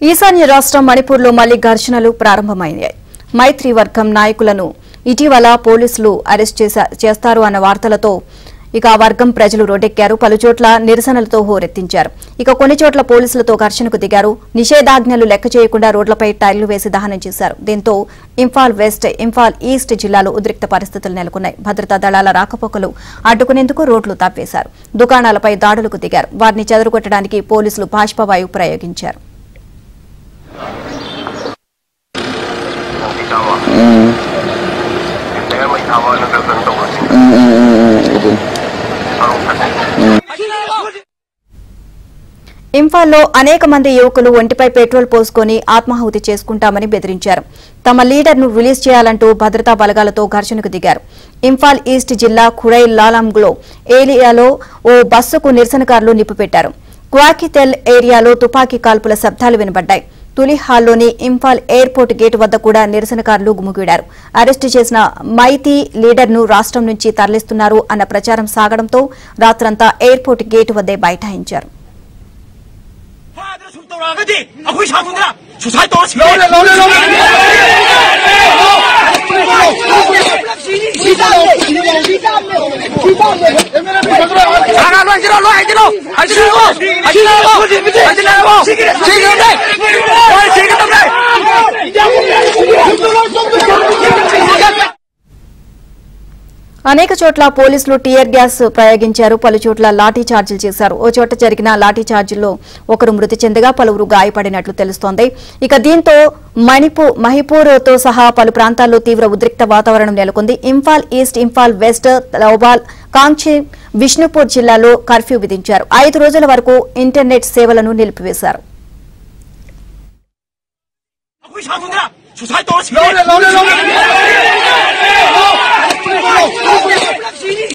ఈశాన్య రాష్ట్రం మణిపూర్లో మళ్లీ ఘర్షణలు ప్రారంభమయ్యాయి. మైత్రి వర్గం నాయకులను ఇటీవల పోలీసులు అరెస్ట్ చేస్తారు అన్న వార్తలతో ఆ వర్గం ప్రజలు రోడ్డెక్కారు. పలుచోట్ల నిరసనలతో హోరెత్తించారు. కొన్ని చోట్ల పోలీసులతో ఘర్షణకు దిగారు. నిషేధాజ్ఞలు లెక్క చేయకుండా రోడ్లపై టైర్లు వేసి దహనం చేశారు. దీంతో ఇంఫాల్ వెస్ట్, ఇంఫాల్ ఈస్ట్ జిల్లాలో ఉద్రిక్త పరిస్థితులు నెలకొన్నాయి. భద్రతా దళాల రాకపోకలు అడ్డుకునేందుకు రోడ్లు తవ్వేశారు. దుకాణాలపై దాడులకు దిగారు. వారిని చెదరగొట్టడానికి పోలీసులు బాష్పవాయువు ప్రయోగించారు. ఇంఫాల్లో అనేక మంది యువకులు ఒంటిపై పెట్రోల్ పోసుకుని ఆత్మాహుతి చేసుకుంటామని బెదిరించారు. తమ లీడర్ను రిలీజ్ చేయాలంటూ భద్రతా బలగాలతో ఘర్షణకు దిగారు. ఇంఫాల్ ఈస్ట్ జిల్లా ఖురై లాలాంగ్లో ఏరియాలో ఓ బస్సుకు నిరసనకారులు నిప్పుపెట్టారు. క్వాకితెల్ ఏరియాలో తుపాకీ కాల్పుల శబ్దాలు వినబడ్డాయి. తులిహాల్లోని ఇంఫాల్ ఎయిర్పోర్ట్ గేటు వద్ద కూడా నిరసనకారులు గుమిగూడారు. అరెస్టు చేసిన మైతీ లీడర్ను రాష్ట్రం నుంచి తరలిస్తున్నారు అన్న ప్రచారం సాగడంతో రాత్రంతా ఎయిర్పోర్ట్ గేటు వద్దే బైఠాయించారు. అనేక చోట్ల పోలీసులు టియర్ గ్యాస్ ప్రయోగించారు. పలుచోట్ల లాఠీ చార్జీలు చేశారు. ఓ చోట జరిగిన లాఠీ చార్జీల్లో ఒకరు మృతి చెందగా పలువురు గాయపడినట్లు తెలుస్తోంది. దీంతో మణిపూర్తో సహా పలు ప్రాంతాల్లో తీవ్ర ఉద్రిక్త వాతావరణం నెలకొంది. ఇంఫాల్ ఈస్ట్, ఇంఫాల్ వెస్ట్, లౌబాల్, కాంగ్చీన్, విష్ణుపూర్ జిల్లాలో కర్ఫ్యూ విధించారు. 5 రోజుల వరకు ఇంటర్నెట్ సేవలను నిలిపివేశారు. 주사에 떨어지게